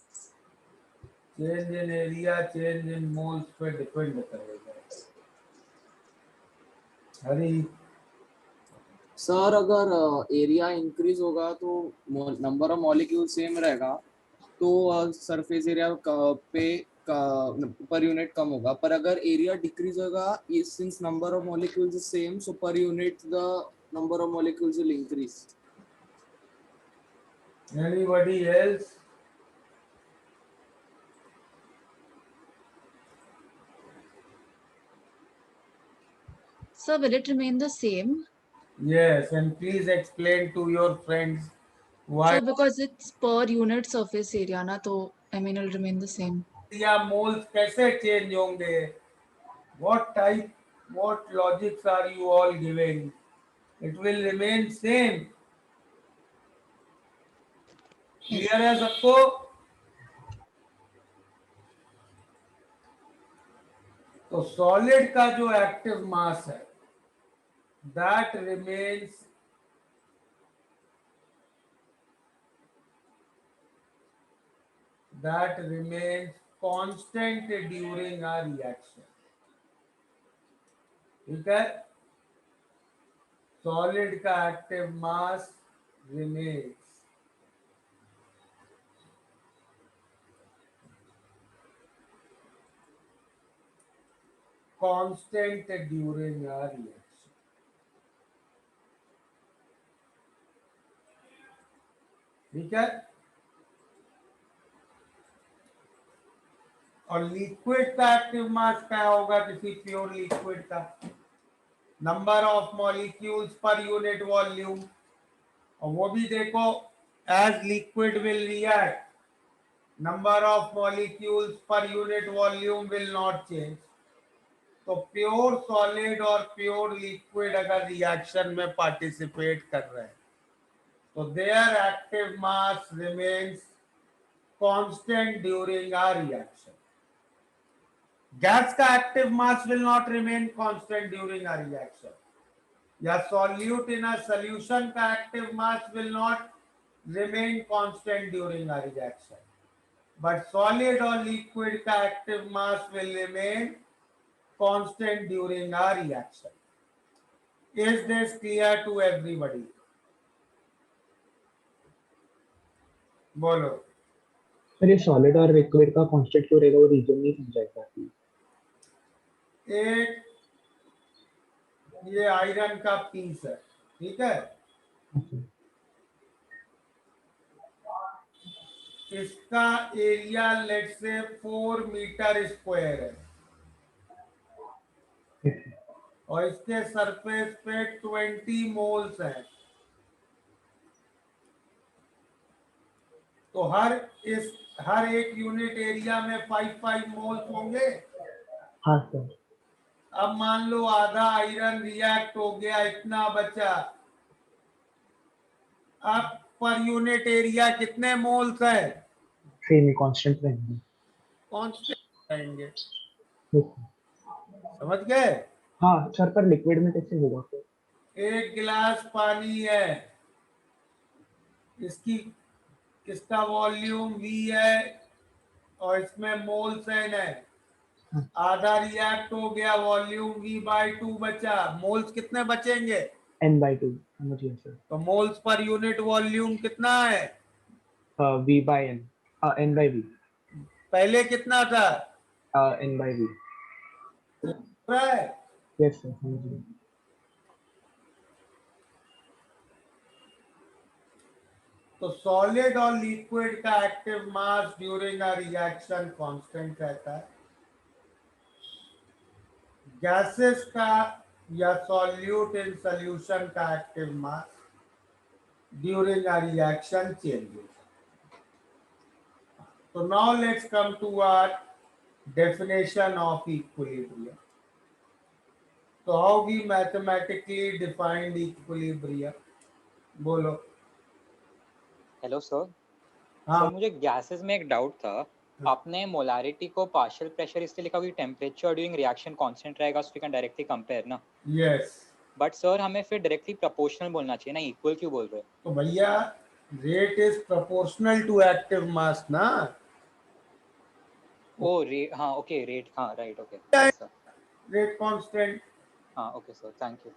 Change in area, change in moles पे डिपेंड करेगा। हरी, सर अगर एरिया इंक्रीज होगा तो नंबर ऑफ मॉलिक्यूल सेम रहेगा, तो सरफेस एरिया पे पर यूनिट कम होगा। पर अगर एरिया डिक्रीज होगा, since number of molecules is same, so per unit the number of molecules will increase. Anybody else? Sir, will it remain the same? Yes, and please explain to your friends why. So because it's per unit surface area ना, तो I mean it'll remain the same. या मोल्स कैसे चेंज होंगे? What type, what logics are you all giving? It will remain same. Clear है सबको? तो सॉलिड का जो एक्टिव मास है, that remains constant during a reaction. ठीक है, सॉलिड का active mass remains constant during a reaction. ठीक है, और लिक्विड का एक्टिव मास क्या होगा? किसी प्योर लिक्विड का number of molecules per unit volume, और वो भी देखो, as liquid will react, number of molecules per unit volume will not change. तो प्योर सॉलिड और प्योर लिक्विड अगर रिएक्शन में पार्टिसिपेट कर रहे हैं, तो their active mass remains constant during a reaction. Gas का active mass will not remain constant during a reaction, या सॉल्यूट इन अ सॉल्यूशन का active mass will not remain constant during a reaction, but solid और लिक्विड का active mass will remain constant during our reaction. Is this clear to everybody? बोलो। सर ये सॉलिड और लिक्विड का कांस्टेंट क्यों रहेगा, वो रीजन नहीं समझाएगा। एक ये आयरन का पीस है, ठीक है, इसका एरिया लेट से 4 मीटर स्क्वायर है और इसके सरफेस पे 20 मोल्स हैं, तो हर एक यूनिट एरिया में 5 मोल्स होंगे। हाँ सर। अब मान लो आधा आयरन रिएक्ट हो गया, इतना बचा। अब पर यूनिट एरिया कितने मोल्स है? सेम ही कांस्टेंट रहेंगे। कांस्टेंट रहेंगे। Yes, sir. समझ गए? हाँ सर, पर लिक्विड में कैसे होगा फिर? एक गिलास पानी है, इसकी इसका वॉल्यूम V है और इसमें मोल्स n है। आधा रिएक्ट हो गया, वॉल्यूम V/2 बचा, मोल्स कितने बचेंगे? n/2 समझ गया सर। तो मोल्स पर यूनिट वॉल्यूम कितना है? v/n, n/v, पहले कितना था? n/v। पूरा है? यस सर, समझ गया। तो सॉलिड और लिक्विड का active mass during a reaction constant रहता है। गैसेस का या सॉल्यूट इन सॉल्यूशन का active mass during a reaction changes. So now let's come to our definition of equilibrium. So how we mathematically defined equilibrium? बोलो। Hello sir. हाँ। सर मुझे गैसेस में एक डाउट था। आपने मोलारिटी को पार्शियल प्रेशर इसलिए लिखा कि टेम्परेचर ड्यूरिंग रिएक्शन कांस्टेंट रहेगा, so we can directly compare ना। यस। बट सर हमें फिर डायरेक्टली प्रोपोर्शनल बोलना चाहिए ना, इक्वल क्यों बोल रहे हो? तो भैया rate is proportional to active mass ना। ओ रेट, हाँ ओके रेट, हाँ right okay sir. Rate constant. हाँ ओके सर, थैंक यू।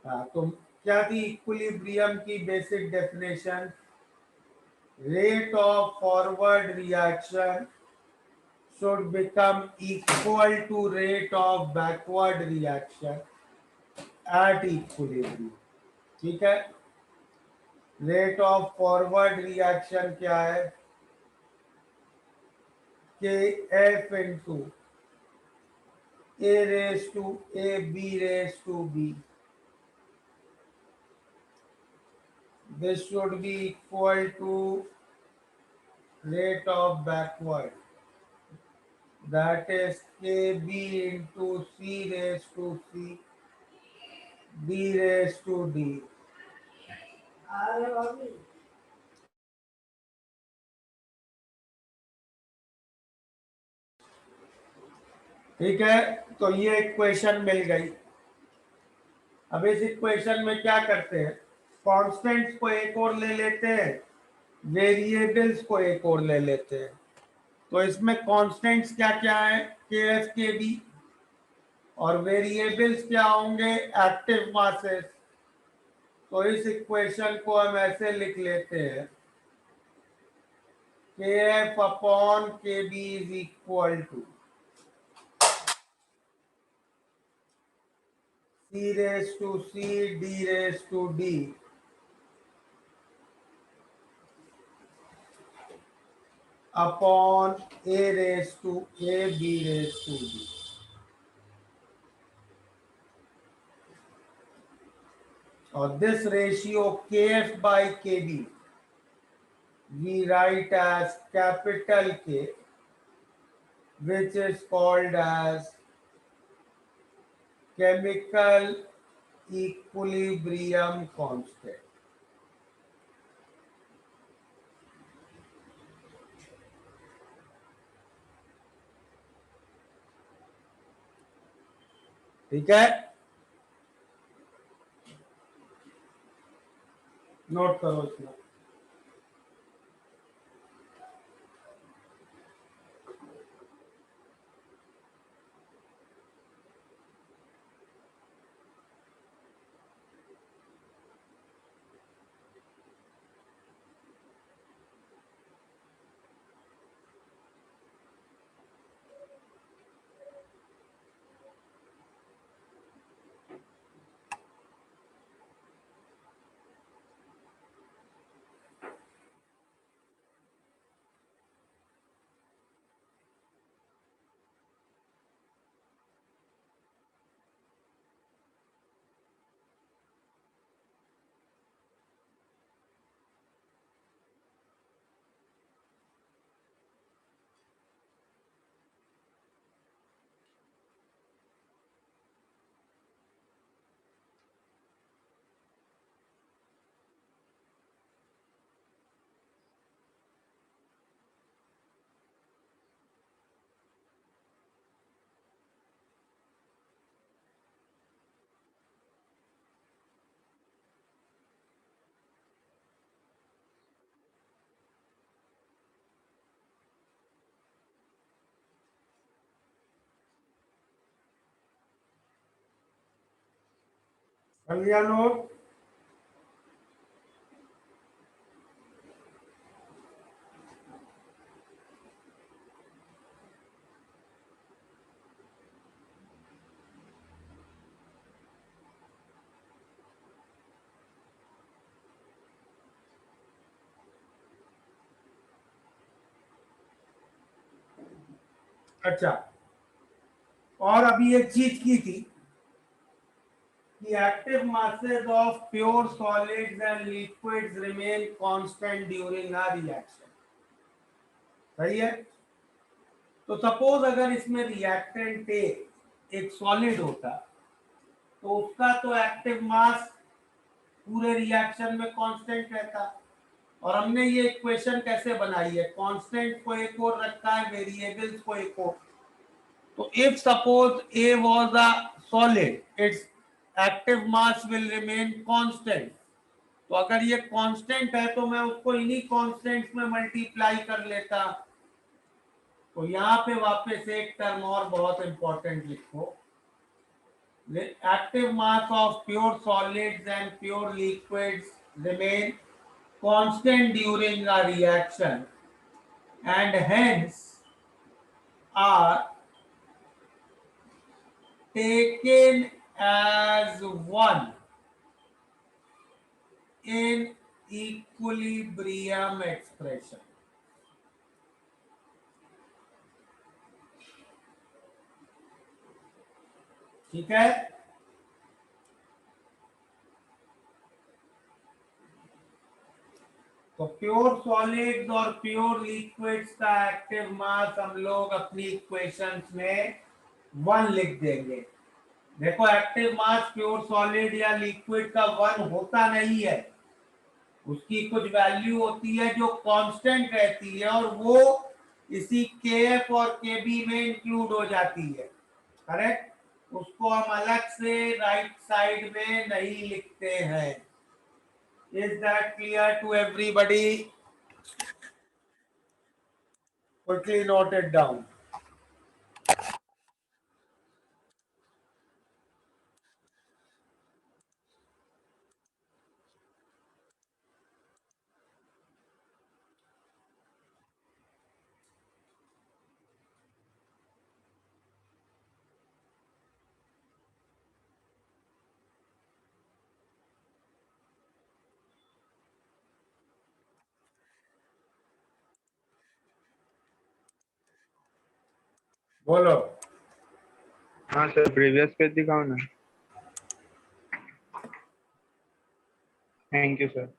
हाँ, तो क्या थी इक्विलिब्रियम की basic definition? Rate of forward reaction should become equal to rate of backward reaction at equilibrium। ठीक है? रेट ऑफ फॉरवर्ड रिएक्शन क्या है? Kf into A raised to A B raised to B। This should be equal to rate of backward, that is Kb into C raised to C D raised to D। ठीक है, तो ये इक्वेशन मिल गई। अब इस इक्वेशन में क्या करते हैं? कांस्टेंट्स को एक और ले लेते हैं, वेरिएबल्स को एक और ले लेते हैं। तो इसमें कांस्टेंट्स क्या क्या है? Kf Kb। और वेरिएबल्स क्या होंगे? Active masses. तो इस इक्वेशन को हम ऐसे लिख लेते हैं, Kf upon Kb is equal to C raised to C D raised to D upon A raised to A B raised to B। और this ratio Kf by Kb we write as capital K, which is called as chemical equilibrium constant। ठीक है, नोट करो इसमें। कर लिया नोट? अच्छा, और अभी एक चीज की थी कि active masses of pure solids and liquids remain constant during a reaction. सही है? तो सपोज अगर इसमें रिएक्टेंट एक सॉलिड होता तो उसका तो एक्टिव मास पूरे रिएक्शन में कांस्टेंट रहता, और हमने ये इक्वेशन कैसे बनाई है, कांस्टेंट को एक और रखा है, वेरिएबल्स को एक और। तो if suppose A was a solid, it's active mass will remain constant. तो अगर ये कांस्टेंट है तो मैं उसको इन्हीं कांस्टेंट्स में मल्टीप्लाई कर लेता। तो यहाँ पे वापस एक टर्म और बहुत इंपॉर्टेंट लिखो, the active mass of pure solids and pure liquids remain constant during a reaction and hence are taken as one in equilibrium expression. ठीक है? तो प्योर सॉलिड्स और प्योर लिक्विड्स का एक्टिव मास हम लोग अपनी इक्वेशंस में 1 लिख देंगे। देखो, एक्टिव मास प्योर सॉलिड या लिक्विड का 1 होता नहीं है, उसकी कुछ वैल्यू होती है जो कांस्टेंट रहती है, और वो इसी केएफ और केबी में इंक्लूड हो जाती है। करेक्ट? उसको हम अलग से राइट साइड में नहीं लिखते हैं। Is that clear to everybody? Quickly note it down. बोलो। हाँ सर, प्रीवियस पेज दिखाओ ना। Thank you sir.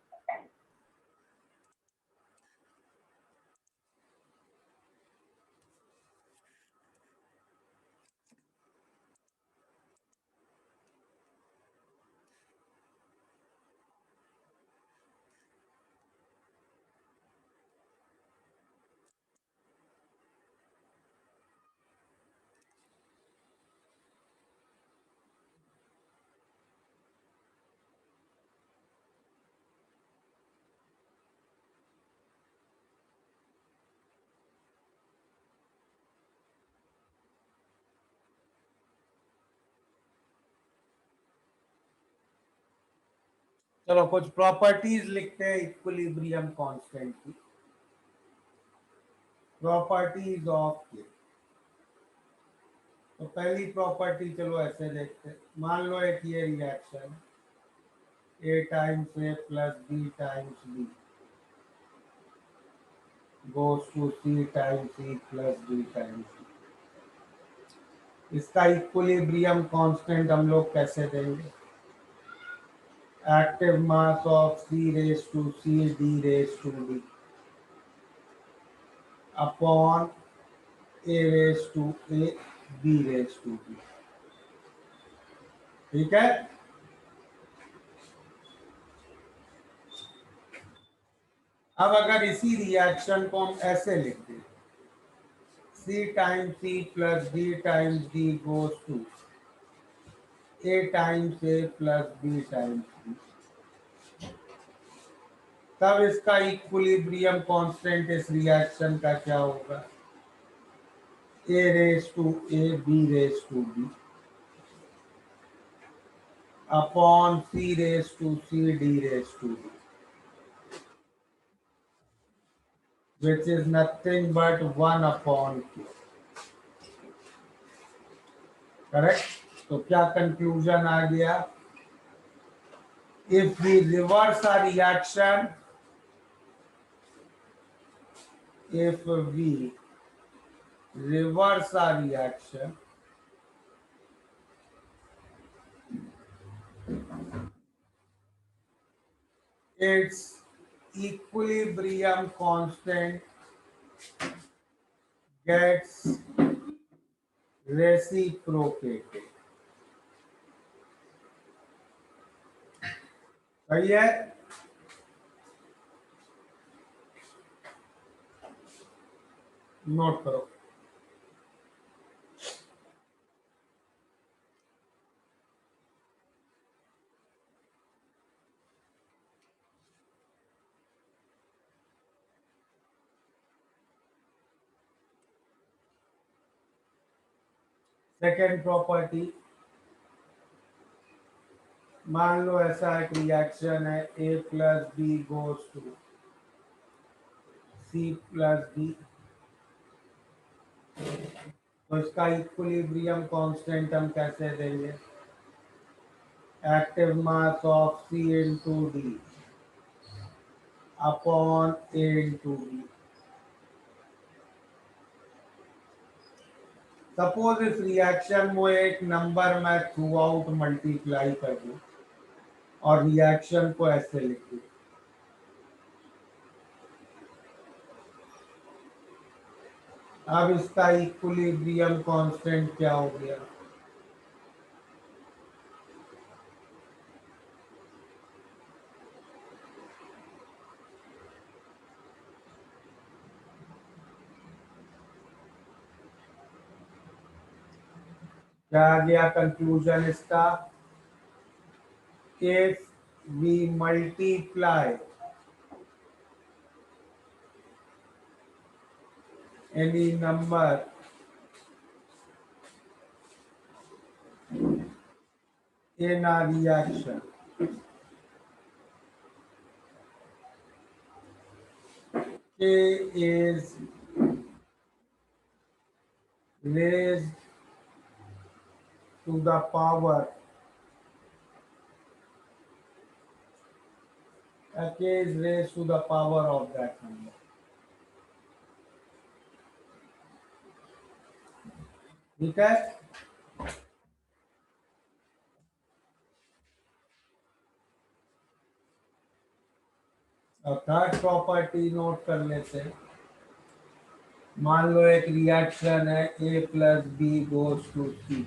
चलो कुछ प्रॉपर्टीज लिखते हैं इक्विलिब्रियम कांस्टेंट की। प्रॉपर्टीज ऑफ के, तो पहली प्रॉपर्टी चलो ऐसे देखते हैं। मान लो एक ये reaction A times A plus B times B goes to C times C plus D times C। इसका इक्विलिब्रियम कांस्टेंट हम लोग कैसे देंगे? Active mass of C raise to C D raise to D upon A raise to A B raise to B। ठीक है? अब अगर इसी रिएक्शन को हम ऐसे लिख दें, C times C plus D times D goes to A times A plus B times B, तब इसका इक्विलिब्रियम कांस्टेंट इस रिएक्शन का क्या होगा? A raise to A B raise to B upon C raised to C D raised to D, which is nothing but 1 upon Q. Correct? तो क्या कंक्लूजन आ गया? If we reverse our reaction, if we reverse our reaction, its equilibrium constant gets reciprocated. सही है? नोट करो. सेकेंड प्रॉपर्टी, मान लो ऐसा एक रिएक्शन है A plus B goes to C plus D, तो इसका इक्विलिब्रियम कांस्टेंट हम कैसे देंगे? Active mass of C into D upon A into B. Suppose इस रिएक्शन में एक नंबर मैं थ्रू आउट मल्टीप्लाई कर दूं और रिएक्शन को ऐसे लिख दूं, अब इसका इक्विलिब्रियम कांस्टेंट क्या हो गया? क्या आ गया कंक्लूजन इसका? If we multiply any number in a reaction, K is raised to the power, K is raised to the power of that number. ठीक है? और थर्ड प्रॉपर्टी नोट कर लेते हैं. मान लो एक रिएक्शन है A plus B goes to C,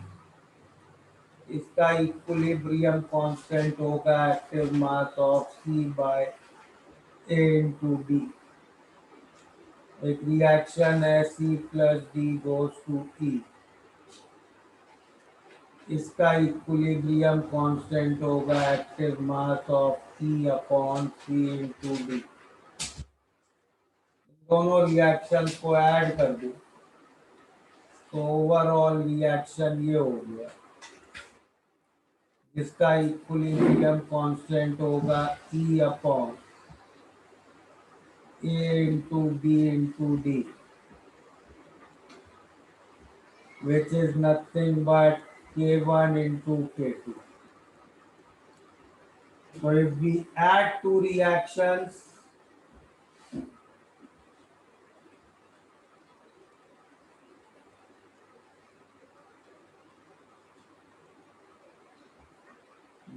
इसका इक्विलिब्रियम कांस्टेंट होगा active mass of C by A into D. एक रिएक्शन है C plus D goes to E, इसका इक्विलिब्रियम कांस्टेंट होगा active mass of C upon C into D. दोनों रिएक्शन को ऐड कर दो तो ओवरऑल रिएक्शन ये हो गया, जिसका इक्विलिब्रियम कांस्टेंट होगा E upon A into B into D, which is nothing but K1 into K2. So if we add two reactions,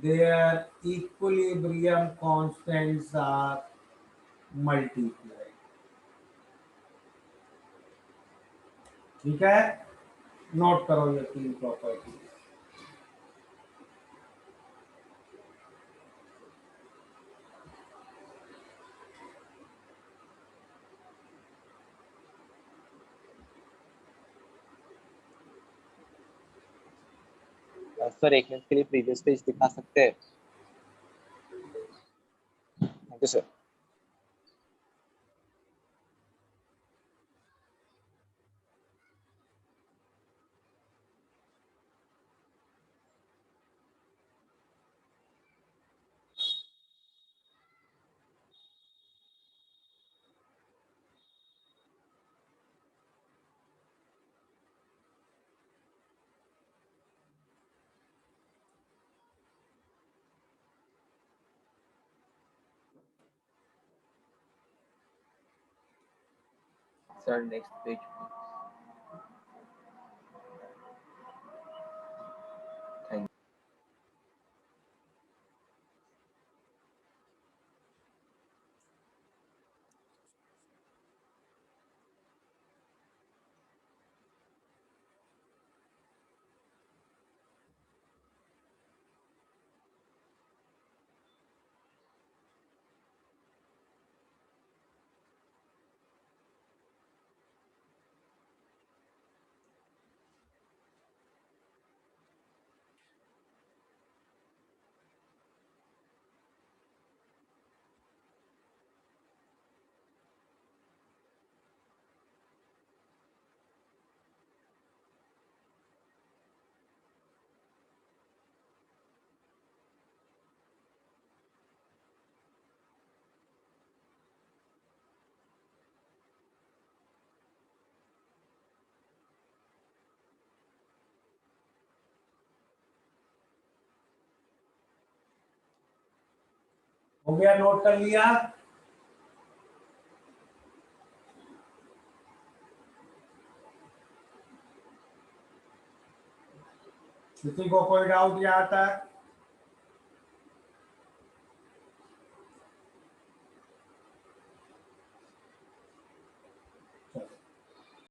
their equilibrium constants are multiplied. ठीक है? नोट करो ये तीन प्रॉपर्टी. सर एक मिनट के लिए प्रीवियस पेज दिखा सकते हैं? Thank you sir. Sir, next page, please. Thank हो गया, नोट कर लिया? किसी को कोई डाउट यहाँ तक?